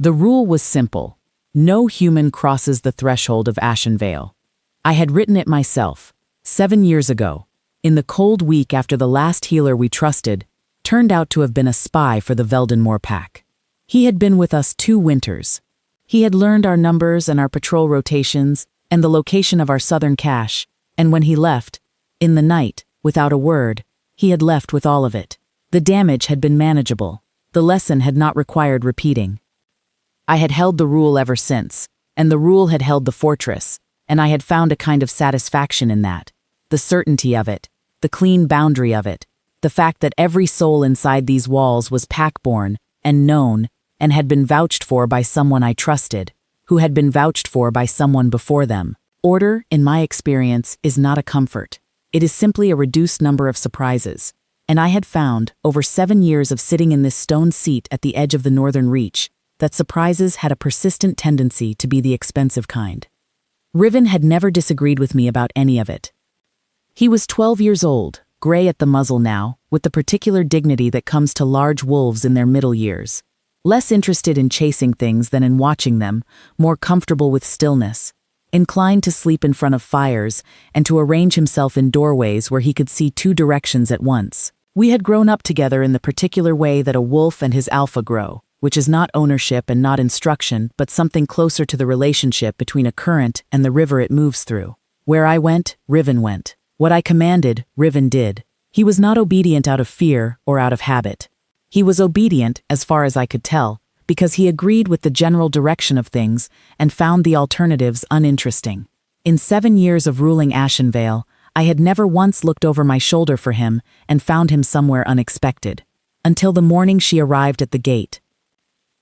The rule was simple. No human crosses the threshold of Ashenvale. I had written it myself, 7 years ago, in the cold week after the last healer we trusted turned out to have been a spy for the Veldenmoor pack. He had been with us 2 winters. He had learned our numbers and our patrol rotations and the location of our southern cache, and when he left, in the night, without a word, he had left with all of it. The damage had been manageable. The lesson had not required repeating. I had held the rule ever since, and the rule had held the fortress, and I had found a kind of satisfaction in that. The certainty of it, the clean boundary of it, the fact that every soul inside these walls was pack-born and known and had been vouched for by someone I trusted, who had been vouched for by someone before them. Order, in my experience, is not a comfort. It is simply a reduced number of surprises. And I had found, over 7 years of sitting in this stone seat at the edge of the northern reach, that surprises had a persistent tendency to be the expensive kind. Riven had never disagreed with me about any of it. He was 12 years old, gray at the muzzle now, with the particular dignity that comes to large wolves in their middle years. Less interested in chasing things than in watching them, more comfortable with stillness, inclined to sleep in front of fires and to arrange himself in doorways where he could see 2 directions at once. We had grown up together in the particular way that a wolf and his alpha grow, which is not ownership and not instruction, but something closer to the relationship between a current and the river it moves through. Where I went, Riven went. What I commanded, Riven did. He was not obedient out of fear or out of habit. He was obedient, as far as I could tell, because he agreed with the general direction of things and found the alternatives uninteresting. In 7 years of ruling Ashenvale, I had never once looked over my shoulder for him and found him somewhere unexpected, until the morning she arrived at the gate.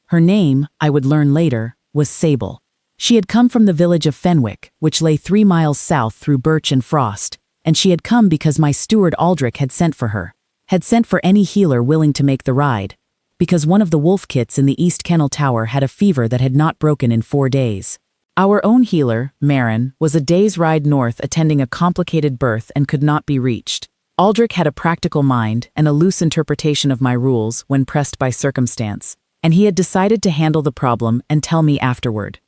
Her name, I would learn later, was Sable. She had come from the village of Fenwick, which lay 3 miles south through birch and frost, and she had come because my steward Aldrich had sent for her, had sent for any healer willing to make the ride, because one of the wolf kits in the East Kennel Tower had a fever that had not broken in 4 days. Our own healer, Marin, was a day's ride north attending a complicated birth and could not be reached. Aldrich had a practical mind and a loose interpretation of my rules when pressed by circumstance, and he had decided to handle the problem and tell me afterward.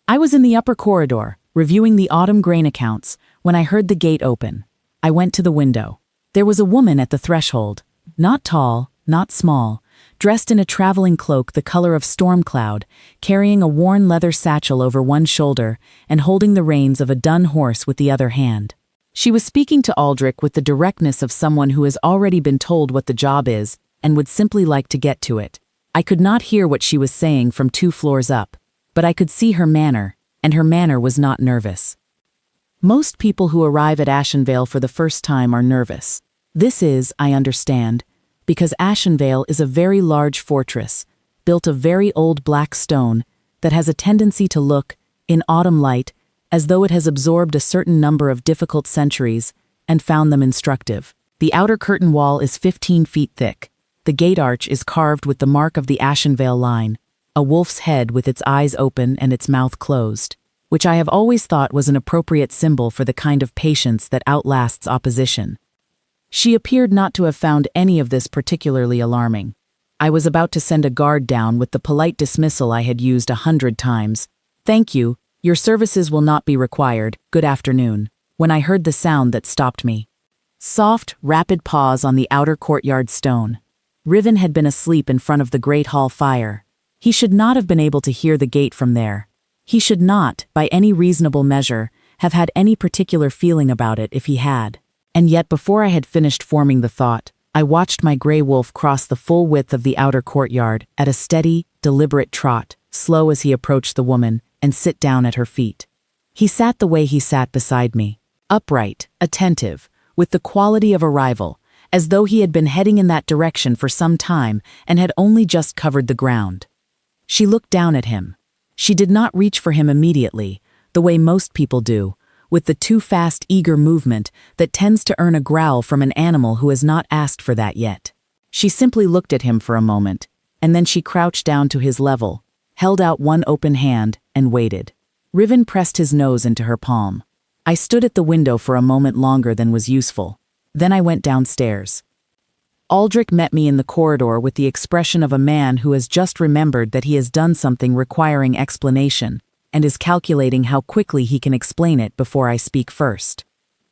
I was in the upper corridor, reviewing the autumn grain accounts, when I heard the gate open. I went to the window. There was a woman at the threshold, not tall, not small, dressed in a traveling cloak the color of storm cloud, carrying a worn leather satchel over one shoulder and holding the reins of a dun horse with the other hand. She was speaking to Aldrich with the directness of someone who has already been told what the job is and would simply like to get to it. I could not hear what she was saying from 2 floors up, but I could see her manner, and her manner was not nervous. Most people who arrive at Ashenvale for the first time are nervous. This is, I understand, because Ashenvale is a very large fortress, built of very old black stone, that has a tendency to look, in autumn light, as though it has absorbed a certain number of difficult centuries and found them instructive. The outer curtain wall is 15 feet thick. The gate arch is carved with the mark of the Ashenvale line, a wolf's head with its eyes open and its mouth closed, which I have always thought was an appropriate symbol for the kind of patience that outlasts opposition. She appeared not to have found any of this particularly alarming. I was about to send a guard down with the polite dismissal I had used 100 times. "Thank you, your services will not be required, good afternoon," when I heard the sound that stopped me. Soft, rapid pause on the outer courtyard stone. Riven had been asleep in front of the great hall fire. He should not have been able to hear the gate from there. He should not, by any reasonable measure, have had any particular feeling about it if he had. And yet before I had finished forming the thought, I watched my gray wolf cross the full width of the outer courtyard at a steady, deliberate trot, slow as he approached the woman, and sit down at her feet. He sat the way he sat beside me, upright, attentive, with the quality of arrival, as though he had been heading in that direction for some time and had only just covered the ground. She looked down at him. She did not reach for him immediately, the way most people do, with the too fast, eager movement that tends to earn a growl from an animal who has not asked for that yet. She simply looked at him for a moment, and then she crouched down to his level, held out one open hand, and waited. Riven pressed his nose into her palm. I stood at the window for a moment longer than was useful. Then I went downstairs. Aldrich met me in the corridor with the expression of a man who has just remembered that he has done something requiring explanation, and is calculating how quickly he can explain it before I speak first.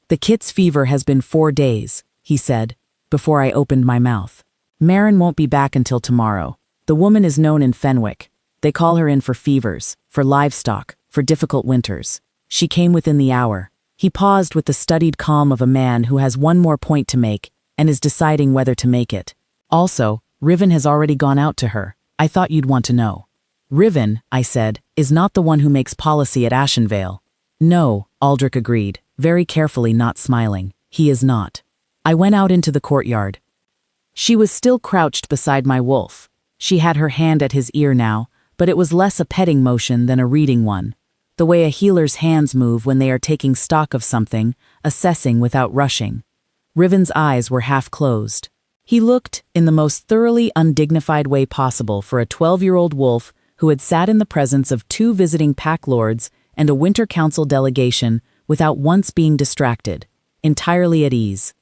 "The kit's fever has been 4 days," he said, before I opened my mouth. "Marin won't be back until tomorrow. The woman is known in Fenwick. They call her in for fevers, for livestock, for difficult winters. She came within the hour." He paused with the studied calm of a man who has one more point to make and is deciding whether to make it. "Also, Riven has already gone out to her. I thought you'd want to know." "Riven," I said, "is not the one who makes policy at Ashenvale." "No," Aldrich agreed, very carefully not smiling. "He is not." I went out into the courtyard. She was still crouched beside my wolf. She had her hand at his ear now, but it was less a petting motion than a reading one, the way a healer's hands move when they are taking stock of something, assessing without rushing. Riven's eyes were half closed. He looked, in the most thoroughly undignified way possible for a 12-year-old wolf who had sat in the presence of 2 visiting pack lords and a winter council delegation without once being distracted, entirely at ease.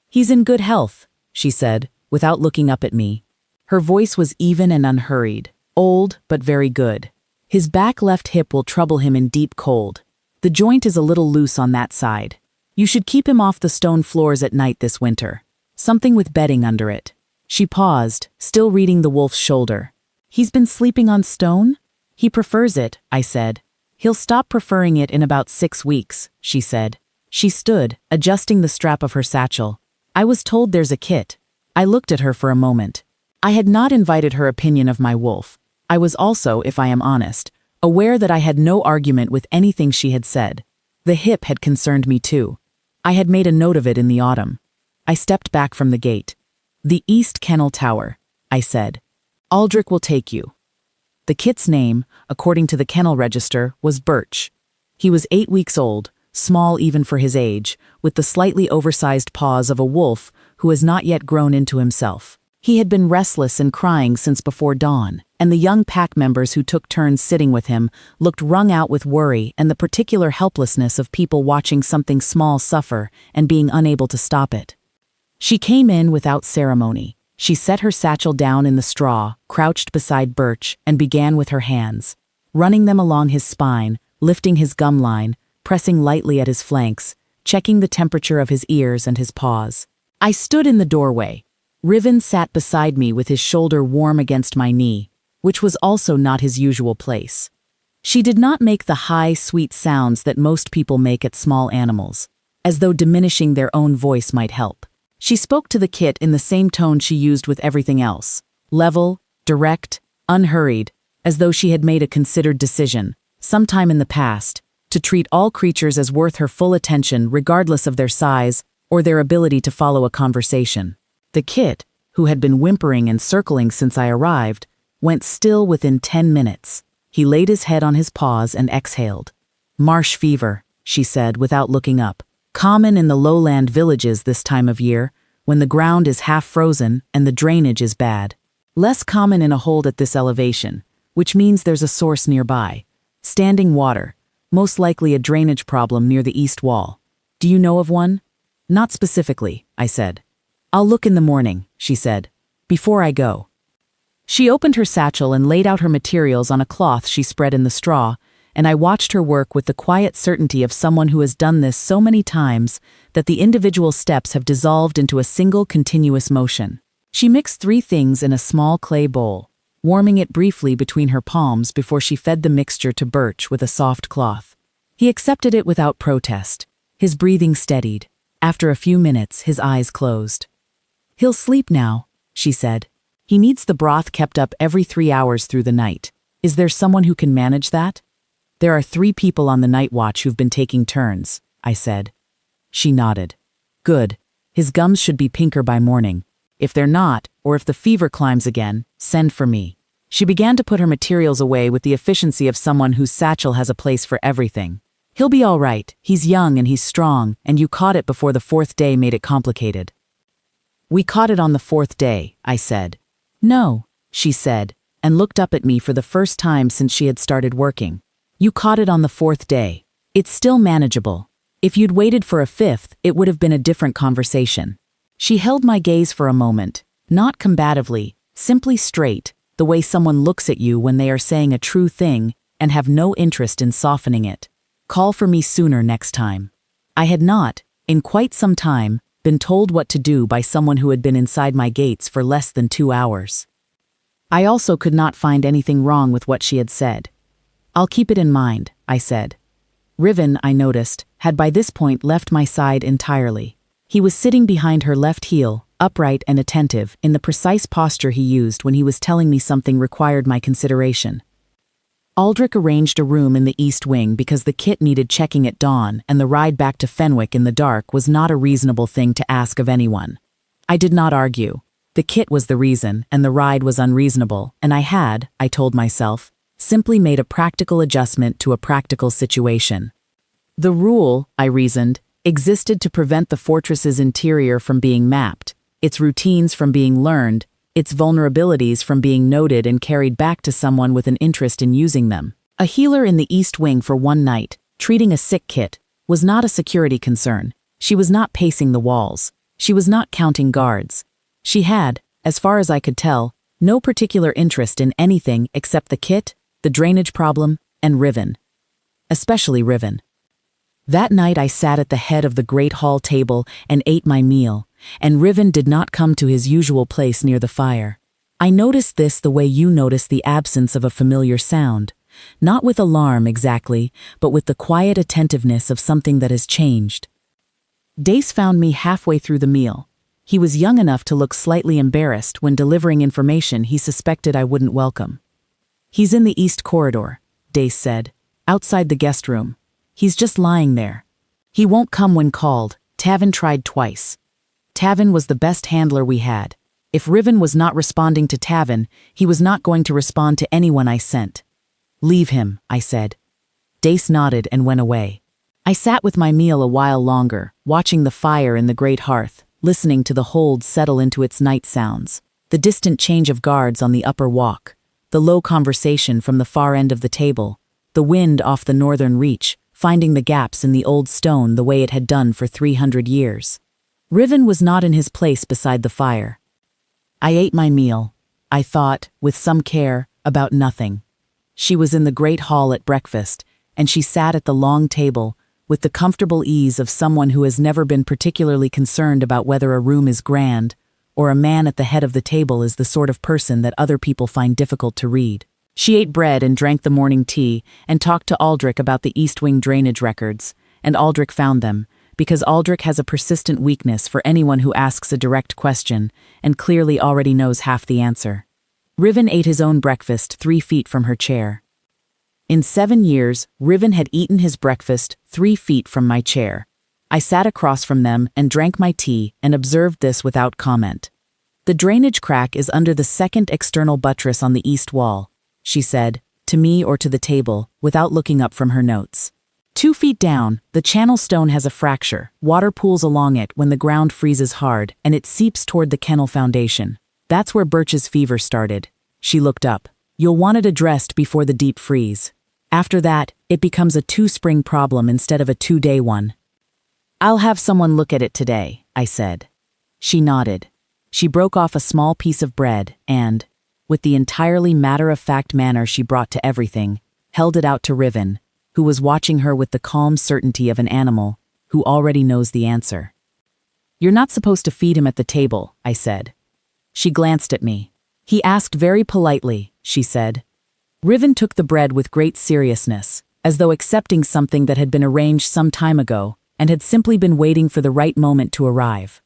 "He's in good health," she said, without looking up at me. Her voice was even and unhurried. "Old, but very good. His back left hip will trouble him in deep cold. The joint is a little loose on that side. You should keep him off the stone floors at night this winter. Something with bedding under it." She paused, still reading the wolf's shoulder. "He's been sleeping on stone?" "He prefers it," I said. "He'll stop preferring it in about 6 weeks," she said. She stood, adjusting the strap of her satchel. "I was told there's a kit." I looked at her for a moment. I had not invited her opinion of my wolf. I was also, if I am honest, aware that I had no argument with anything she had said. The hip had concerned me too. I had made a note of it in the autumn. I stepped back from the gate. "The East Kennel Tower," I said. "Aldrich will take you." The kit's name, according to the kennel register, was Birch. He was 8 weeks old, small even for his age, with the slightly oversized paws of a wolf who has not yet grown into himself. He had been restless and crying since before dawn, and the young pack members who took turns sitting with him looked wrung out with worry and the particular helplessness of people watching something small suffer and being unable to stop it. She came in without ceremony. She set her satchel down in the straw, crouched beside Birch, and began with her hands, running them along his spine, lifting his gum line, pressing lightly at his flanks, checking the temperature of his ears and his paws. I stood in the doorway. Riven sat beside me with his shoulder warm against my knee, which was also not his usual place. She did not make the high, sweet sounds that most people make at small animals, as though diminishing their own voice might help. She spoke to the kit in the same tone she used with everything else, level, direct, unhurried, as though she had made a considered decision, sometime in the past, to treat all creatures as worth her full attention regardless of their size or their ability to follow a conversation. The kit, who had been whimpering and circling since I arrived, went still within 10 minutes. He laid his head on his paws and exhaled. "Marsh fever," she said without looking up. "Common in the lowland villages this time of year, when the ground is half frozen and the drainage is bad. Less common in a hold at this elevation, which means there's a source nearby. Standing water, most likely a drainage problem near the east wall. Do you know of one?" "Not specifically," I said. "I'll look in the morning," she said, "before I go." She opened her satchel and laid out her materials on a cloth she spread in the straw, and I watched her work with the quiet certainty of someone who has done this so many times that the individual steps have dissolved into a single continuous motion. She mixed 3 things in a small clay bowl, warming it briefly between her palms before she fed the mixture to Birch with a soft cloth. He accepted it without protest. His breathing steadied. After a few minutes, his eyes closed. "He'll sleep now," she said. "He needs the broth kept up every 3 hours through the night. Is there someone who can manage that?" "There are 3 people on the night watch who've been taking turns," I said. She nodded. "Good. His gums should be pinker by morning. If they're not, or if the fever climbs again, send for me." She began to put her materials away with the efficiency of someone whose satchel has a place for everything. "He'll be all right. He's young and he's strong, and you caught it before the 4th day made it complicated." "We caught it on the 4th day," I said. "No," she said, and looked up at me for the first time since she had started working. "You caught it on the 4th day. It's still manageable. If you'd waited for a 5th, it would have been a different conversation." She held my gaze for a moment, not combatively, simply straight, the way someone looks at you when they are saying a true thing and have no interest in softening it. Call for me sooner next time. I had not, in quite some time, been told what to do by someone who had been inside my gates for less than 2 hours. I also could not find anything wrong with what she had said. I'll keep it in mind, I said. Riven, I noticed, had by this point left my side entirely. He was sitting behind her left heel, upright and attentive, in the precise posture he used when he was telling me something required my consideration. Aldrich arranged a room in the east wing because the kit needed checking at dawn, and the ride back to Fenwick in the dark was not a reasonable thing to ask of anyone. I did not argue. The kit was the reason, and the ride was unreasonable, and I told myself, simply made a practical adjustment to a practical situation. The rule, I reasoned, existed to prevent the fortress's interior from being mapped, its routines from being learned, its vulnerabilities from being noted and carried back to someone with an interest in using them. A healer in the East Wing for one night, treating a sick kit, was not a security concern. She was not pacing the walls. She was not counting guards. She had, as far as I could tell, no particular interest in anything except the kit, the drainage problem, and Riven. Especially Riven. That night I sat at the head of the great hall table and ate my meal, and Riven did not come to his usual place near the fire. I noticed this the way you notice the absence of a familiar sound, not with alarm exactly, but with the quiet attentiveness of something that has changed. Dace found me halfway through the meal. He was young enough to look slightly embarrassed when delivering information he suspected I wouldn't welcome. "He's in the east corridor," Dace said, "outside the guest room. He's just lying there. He won't come when called. Tavin tried twice. Tavin was the best handler we had. If Riven was not responding to Tavin, he was not going to respond to anyone I sent." "Leave him," I said. Dace nodded and went away. I sat with my meal a while longer, watching the fire in the great hearth, listening to the hold settle into its night sounds, the distant change of guards on the upper walk, the low conversation from the far end of the table, the wind off the northern reach, finding the gaps in the old stone the way it had done for 300 years. Riven was not in his place beside the fire. I ate my meal. I thought, with some care, about nothing. She was in the great hall at breakfast, and she sat at the long table, with the comfortable ease of someone who has never been particularly concerned about whether a room is grand, or a man at the head of the table is the sort of person that other people find difficult to read. She ate bread and drank the morning tea, and talked to Aldrich about the East Wing drainage records, and Aldrich found them, because Aldrich has a persistent weakness for anyone who asks a direct question, and clearly already knows half the answer. Riven ate his own breakfast 3 feet from her chair. In 7 years, Riven had eaten his breakfast 3 feet from my chair. I sat across from them and drank my tea and observed this without comment. "The drainage crack is under the second external buttress on the east wall," she said, to me or to the table, without looking up from her notes. 2 feet down, the channel stone has a fracture. Water pools along it when the ground freezes hard, and it seeps toward the kennel foundation. That's where Birch's fever started. She looked up. "You'll want it addressed before the deep freeze. After that, it becomes a 2-spring problem instead of a 2-day one." "I'll have someone look at it today," I said. She nodded. She broke off a small piece of bread and, with the entirely matter-of-fact manner she brought to everything, held it out to Riven, who was watching her with the calm certainty of an animal who already knows the answer. "You're not supposed to feed him at the table," I said. She glanced at me. "He asked very politely," she said. Riven took the bread with great seriousness, as though accepting something that had been arranged some time ago and had simply been waiting for the right moment to arrive.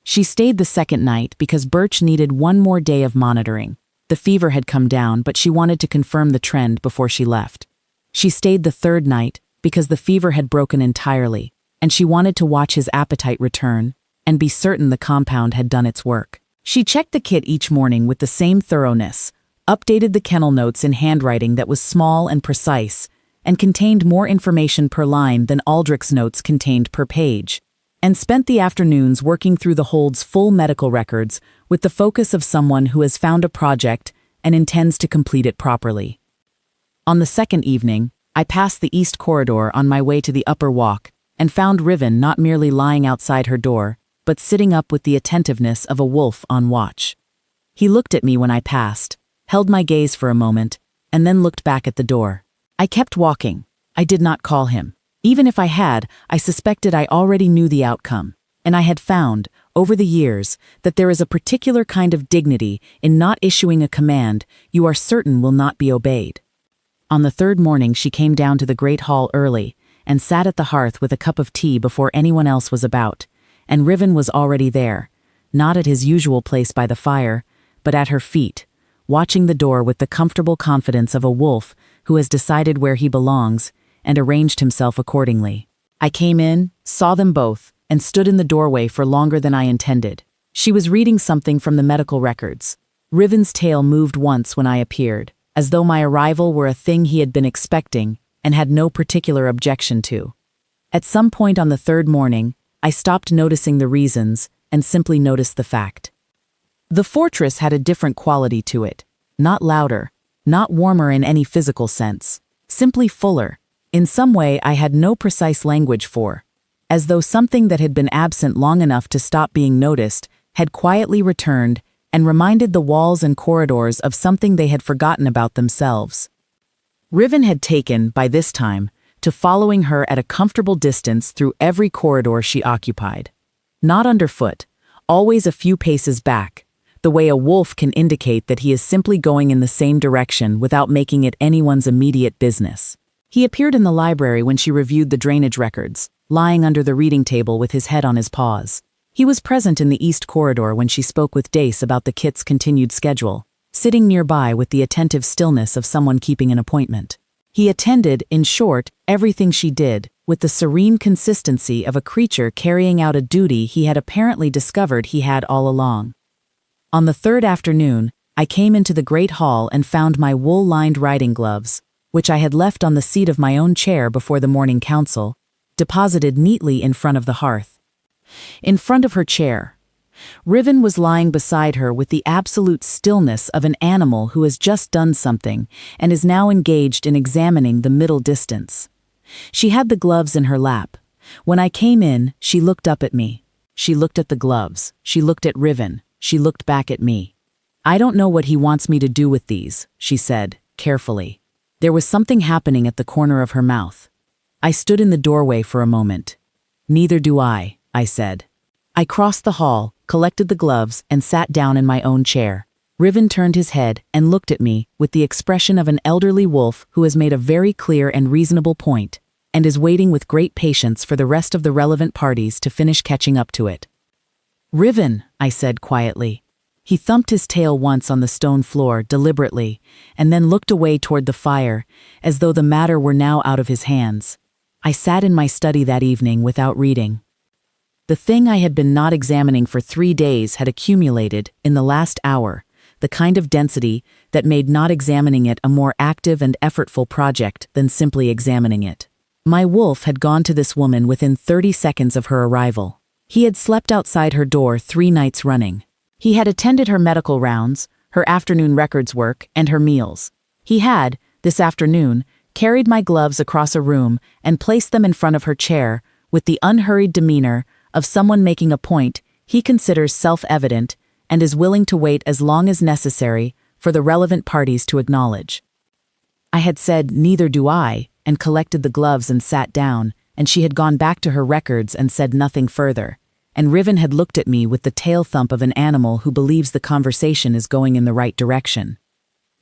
She stayed the second night because Birch needed 1 more day of monitoring. The fever had come down, but she wanted to confirm the trend before she left. She stayed the 3rd night because the fever had broken entirely, and she wanted to watch his appetite return and be certain the compound had done its work. She checked the kit each morning with the same thoroughness, updated the kennel notes in handwriting that was small and precise, and contained more information per line than Aldrich's notes contained per page, and spent the afternoons working through the hold's full medical records with the focus of someone who has found a project and intends to complete it properly. On the second evening, I passed the east corridor on my way to the upper walk and found Riven not merely lying outside her door, but sitting up with the attentiveness of a wolf on watch. He looked at me when I passed, held my gaze for a moment, and then looked back at the door. I kept walking. I did not call him. Even if I had, I suspected I already knew the outcome, and I had found, over the years, that there is a particular kind of dignity in not issuing a command you are certain will not be obeyed. On the third morning she came down to the great hall early, and sat at the hearth with a cup of tea before anyone else was about, and Riven was already there, not at his usual place by the fire, but at her feet, watching the door with the comfortable confidence of a wolf who has decided where he belongs and arranged himself accordingly. I came in, saw them both, and stood in the doorway for longer than I intended. She was reading something from the medical records. Riven's tail moved once when I appeared, as though my arrival were a thing he had been expecting and had no particular objection to. At some point on the third morning, I stopped noticing the reasons and simply noticed the fact. The fortress had a different quality to it, not louder, not warmer in any physical sense, simply fuller, in some way I had no precise language for, as though something that had been absent long enough to stop being noticed had quietly returned and reminded the walls and corridors of something they had forgotten about themselves. Riven had taken, by this time, to following her at a comfortable distance through every corridor she occupied. Not underfoot, always a few paces back, the way a wolf can indicate that he is simply going in the same direction without making it anyone's immediate business. He appeared in the library when she reviewed the drainage records, lying under the reading table with his head on his paws. He was present in the east corridor when she spoke with Dace about the kit's continued schedule, sitting nearby with the attentive stillness of someone keeping an appointment. He attended, in short, everything she did, with the serene consistency of a creature carrying out a duty he had apparently discovered he had all along. On the third afternoon, I came into the great hall and found my wool-lined riding gloves, which I had left on the seat of my own chair before the morning council, deposited neatly in front of the hearth. In front of her chair, Riven was lying beside her with the absolute stillness of an animal who has just done something and is now engaged in examining the middle distance. She had the gloves in her lap. When I came in, she looked up at me. She looked at the gloves. She looked at Riven. She looked back at me. "I don't know what he wants me to do with these," she said, carefully. There was something happening at the corner of her mouth. I stood in the doorway for a moment. "Neither do I," I said. I crossed the hall, collected the gloves, and sat down in my own chair. Riven turned his head and looked at me with the expression of an elderly wolf who has made a very clear and reasonable point, and is waiting with great patience for the rest of the relevant parties to finish catching up to it. "Riven," I said quietly. He thumped his tail once on the stone floor deliberately, and then looked away toward the fire, as though the matter were now out of his hands. I sat in my study that evening without reading. The thing I had been not examining for 3 days had accumulated, in the last hour, the kind of density that made not examining it a more active and effortful project than simply examining it. My wolf had gone to this woman within 30 seconds of her arrival. He had slept outside her door 3 nights running. He had attended her medical rounds, her afternoon records work, and her meals. He had, this afternoon, carried my gloves across a room and placed them in front of her chair with the unhurried demeanor of someone making a point he considers self-evident and is willing to wait as long as necessary for the relevant parties to acknowledge. I had said, "Neither do I," and collected the gloves and sat down, and she had gone back to her records and said nothing further, and Riven had looked at me with the tail thump of an animal who believes the conversation is going in the right direction.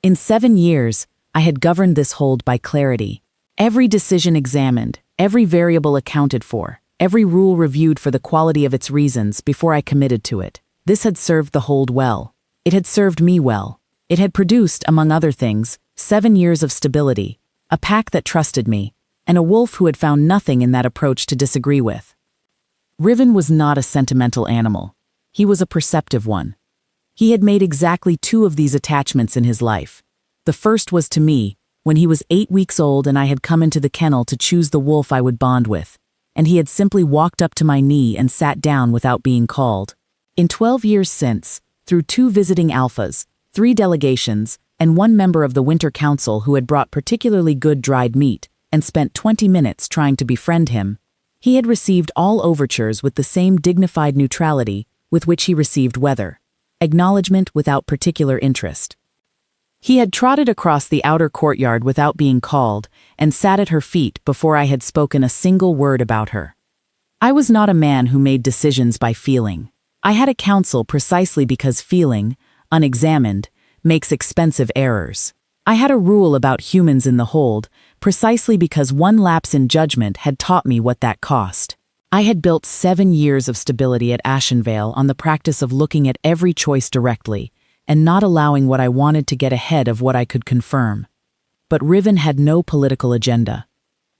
In 7 years, I had governed this hold by clarity. Every decision examined, every variable accounted for, every rule reviewed for the quality of its reasons before I committed to it. This had served the hold well. It had served me well. It had produced, among other things, 7 years of stability, a pack that trusted me, and a wolf who had found nothing in that approach to disagree with. Riven was not a sentimental animal. He was a perceptive one. He had made exactly 2 of these attachments in his life. The first was to me, when he was 8 weeks old and I had come into the kennel to choose the wolf I would bond with, and he had simply walked up to my knee and sat down without being called. In 12 years since, through 2 visiting alphas, 3 delegations, and 1 member of the Winter Council who had brought particularly good dried meat and spent 20 minutes trying to befriend him, He had received all overtures with the same dignified neutrality with which he received weather, acknowledgement without particular interest. He had trotted across the outer courtyard without being called and sat at her feet before I had spoken a single word about her. I was not a man who made decisions by feeling. I had a counsel precisely because feeling, unexamined, makes expensive errors. I had a rule about humans in the hold, precisely because one lapse in judgment had taught me what that cost. I had built 7 years of stability at Ashenvale on the practice of looking at every choice directly, and not allowing what I wanted to get ahead of what I could confirm. But Riven had no political agenda.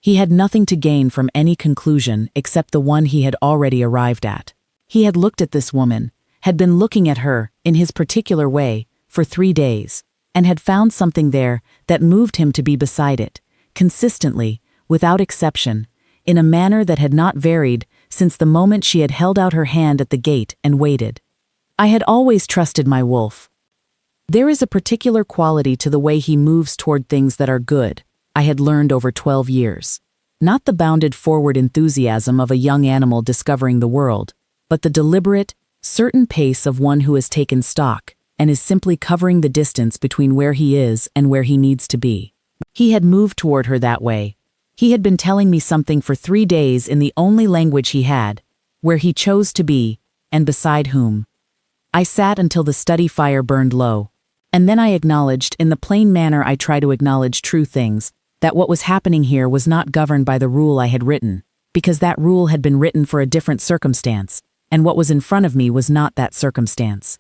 He had nothing to gain from any conclusion except the one he had already arrived at. He had looked at this woman, had been looking at her, in his particular way, for 3 days, and had found something there that moved him to be beside it, consistently, without exception, in a manner that had not varied since the moment she had held out her hand at the gate and waited. I had always trusted my wolf. There is a particular quality to the way he moves toward things that are good, I had learned over 12 years. Not the bounded forward enthusiasm of a young animal discovering the world, but the deliberate, certain pace of one who has taken stock and is simply covering the distance between where he is and where he needs to be. He had moved toward her that way. He had been telling me something for 3 days in the only language he had, where he chose to be, and beside whom. I sat until the study fire burned low, and then I acknowledged, in the plain manner I try to acknowledge true things, that what was happening here was not governed by the rule I had written, because that rule had been written for a different circumstance, and what was in front of me was not that circumstance.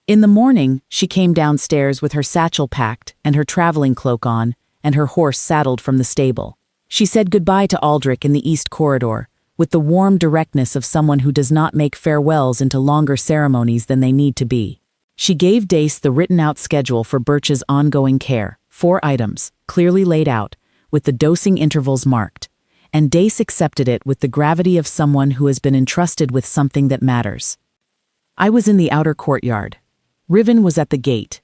In the morning, she came downstairs with her satchel packed and her traveling cloak on, and her horse saddled from the stable. She said goodbye to Aldrich in the east corridor, with the warm directness of someone who does not make farewells into longer ceremonies than they need to be. She gave Dace the written-out schedule for Birch's ongoing care, 4 items, clearly laid out, with the dosing intervals marked, and Dace accepted it with the gravity of someone who has been entrusted with something that matters. I was in the outer courtyard. Riven was at the gate.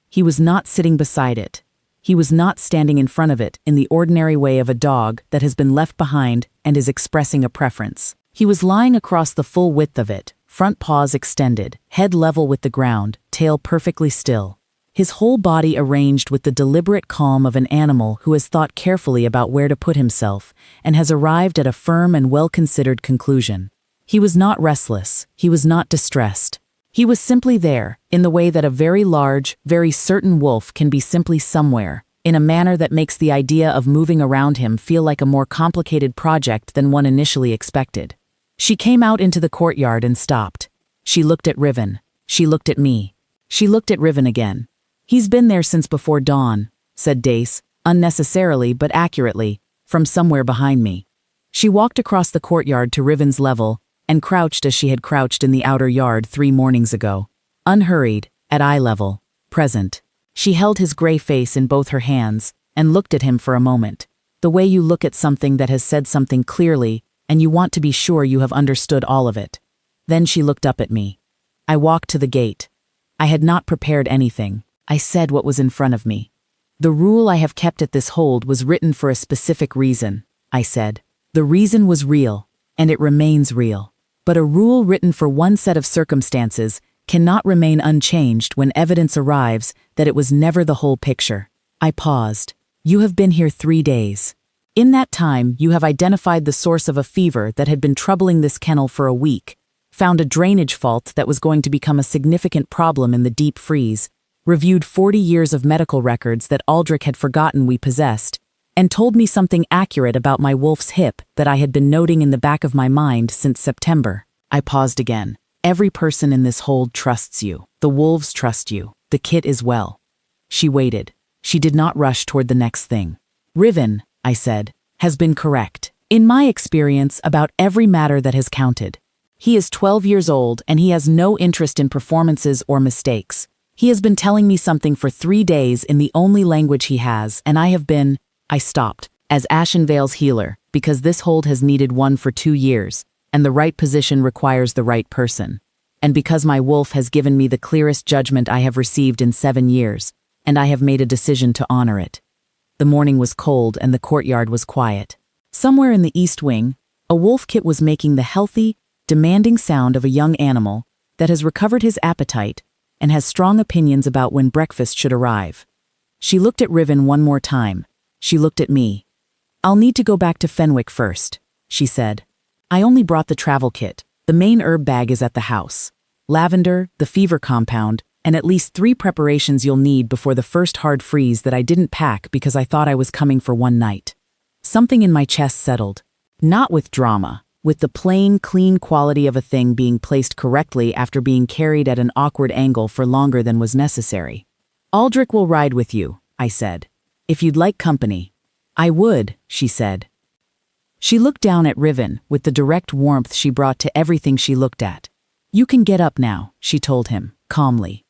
He was not sitting beside it. He was not standing in front of it in the ordinary way of a dog that has been left behind and is expressing a preference. He was lying across the full width of it, front paws extended, head level with the ground, tail perfectly still. His whole body arranged with the deliberate calm of an animal who has thought carefully about where to put himself and has arrived at a firm and well-considered conclusion. He was not restless. He was not distressed. He was simply there, in the way that a very large, very certain wolf can be simply somewhere, in a manner that makes the idea of moving around him feel like a more complicated project than one initially expected. She came out into the courtyard and stopped. She looked at Riven. She looked at me. She looked at Riven again. "He's been there since before dawn," said Dace, unnecessarily but accurately, from somewhere behind me. She walked across the courtyard to Riven's level and crouched as she had crouched in the outer yard 3 mornings ago. Unhurried, at eye level, present. She held his gray face in both her hands and looked at him for a moment, the way you look at something that has said something clearly and you want to be sure you have understood all of it. Then she looked up at me. I walked to the gate. I had not prepared anything. I said what was in front of me. "The rule I have kept at this hold was written for a specific reason," I said. "The reason was real, and it remains real. But a rule written for one set of circumstances cannot remain unchanged when evidence arrives that it was never the whole picture." I paused. "You have been here 3 days. In that time, you have identified the source of a fever that had been troubling this kennel for a week, found a drainage fault that was going to become a significant problem in the deep freeze, reviewed 40 years of medical records that Aldrich had forgotten we possessed, and told me something accurate about my wolf's hip that I had been noting in the back of my mind since September." I paused again. "Every person in this hold trusts you. The wolves trust you. The kit is well." She waited. She did not rush toward the next thing. "Riven," I said, "has been correct, in my experience, about every matter that has counted. He is 12 years old and he has no interest in performances or mistakes. He has been telling me something for 3 days in the only language he has, and I have been—" I stopped, "as Ashenvale's healer, because this hold has needed one for 2 years, and the right position requires the right person. And because my wolf has given me the clearest judgment I have received in 7 years, and I have made a decision to honor it." The morning was cold and the courtyard was quiet. Somewhere in the east wing, A wolf kit was making the healthy, demanding sound of a young animal that has recovered his appetite and has strong opinions about when breakfast should arrive. She looked at Riven one more time. She looked at me. "I'll need to go back to Fenwick first," she said. "I only brought the travel kit. The main herb bag is at the house. Lavender, the fever compound, and at least 3 preparations you'll need before the first hard freeze that I didn't pack because I thought I was coming for one night." Something in my chest settled. Not with drama, with the plain, clean quality of a thing being placed correctly after being carried at an awkward angle for longer than was necessary. "Aldrich will ride with you," I said. "If you'd like company." "I would," she said. She looked down at Riven with the direct warmth she brought to everything she looked at. "You can get up now," she told him, calmly.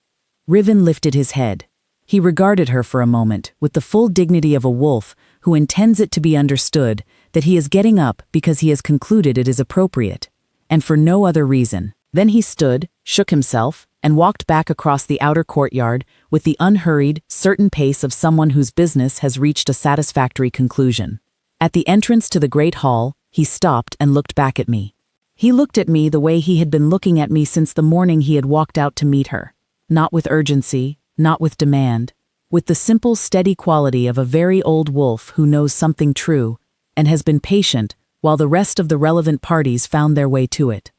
Riven lifted his head. He regarded her for a moment with the full dignity of a wolf who intends it to be understood that he is getting up because he has concluded it is appropriate, and for no other reason. Then he stood, shook himself, and walked back across the outer courtyard with the unhurried, certain pace of someone whose business has reached a satisfactory conclusion. At the entrance to the great hall, he stopped and looked back at me. He looked at me the way he had been looking at me since the morning he had walked out to meet her. Not with urgency, not with demand, with the simple, steady quality of a very old wolf who knows something true and has been patient while the rest of the relevant parties found their way to it.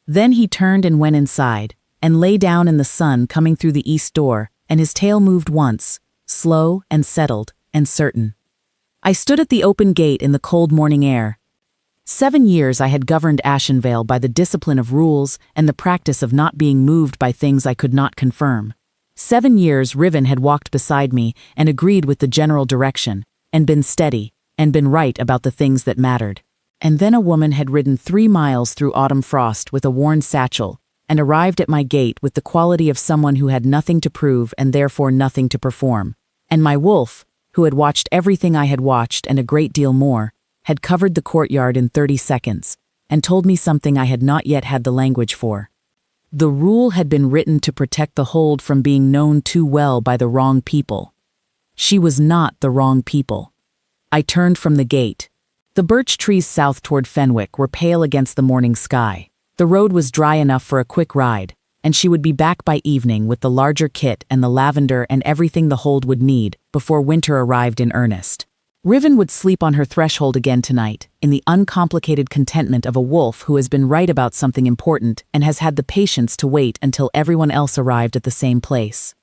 Then he turned and went inside, and lay down in the sun coming through the east door, and his tail moved once, slow and settled and certain. I stood at the open gate in the cold morning air. 7 years I had governed Ashenvale by the discipline of rules and the practice of not being moved by things I could not confirm. 7 years Riven had walked beside me and agreed with the general direction, and been steady, and been right about the things that mattered. And then a woman had ridden 3 miles through autumn frost with a worn satchel, and arrived at my gate with the quality of someone who had nothing to prove and therefore nothing to perform. And my wolf, who had watched everything I had watched and a great deal more, had covered the courtyard in 30 seconds, and told me something I had not yet had the language for. The rule had been written to protect the hold from being known too well by the wrong people. She was not the wrong people. I turned from the gate. The birch trees south toward Fenwick were pale against the morning sky. The road was dry enough for a quick ride, and she would be back by evening with the larger kit and the lavender and everything the hold would need before winter arrived in earnest. Riven would sleep on her threshold again tonight, in the uncomplicated contentment of a wolf who has been right about something important and has had the patience to wait until everyone else arrived at the same place.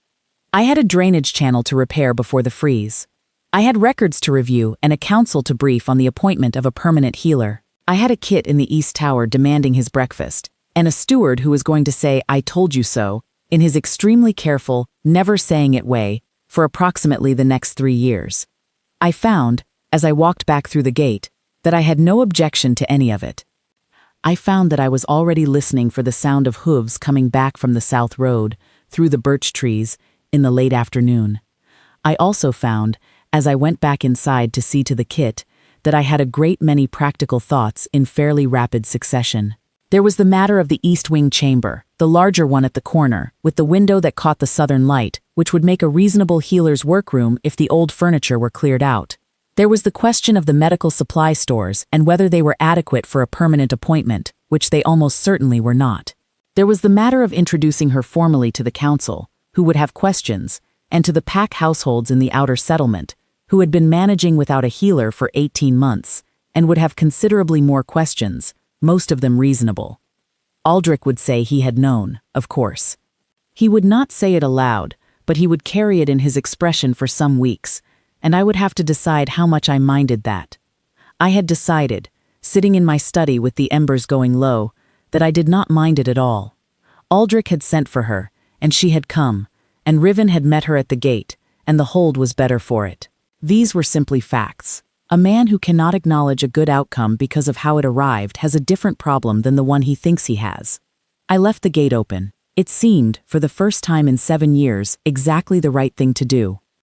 I had a drainage channel to repair before the freeze. I had records to review and a council to brief on the appointment of a permanent healer. I had a kit in the East Tower demanding his breakfast, and a steward who was going to say "I told you so" in his extremely careful, never-saying-it way for approximately the next 3 years. I found, as I walked back through the gate, that I had no objection to any of it. I found that I was already listening for the sound of hooves coming back from the south road, through the birch trees, in the late afternoon. I also found, as I went back inside to see to the kit, that I had a great many practical thoughts in fairly rapid succession. There was the matter of the East Wing chamber, the larger one at the corner, with the window that caught the southern light, which would make a reasonable healer's workroom if the old furniture were cleared out. There was the question of the medical supply stores and whether they were adequate for a permanent appointment, which they almost certainly were not. There was the matter of introducing her formally to the council, who would have questions, and to the pack households in the outer settlement, who had been managing without a healer for 18 months, and would have considerably more questions, most of them reasonable. Aldrich would say he had known, of course. He would not say it aloud, but he would carry it in his expression for some weeks, and I would have to decide how much I minded that. I had decided, sitting in my study with the embers going low, that I did not mind it at all. Aldrich had sent for her, and she had come, and Riven had met her at the gate, and the hold was better for it. These were simply facts. A man who cannot acknowledge a good outcome because of how it arrived has a different problem than the one he thinks he has. I left the gate open. It seemed, for the first time in 7 years, exactly the right thing to do.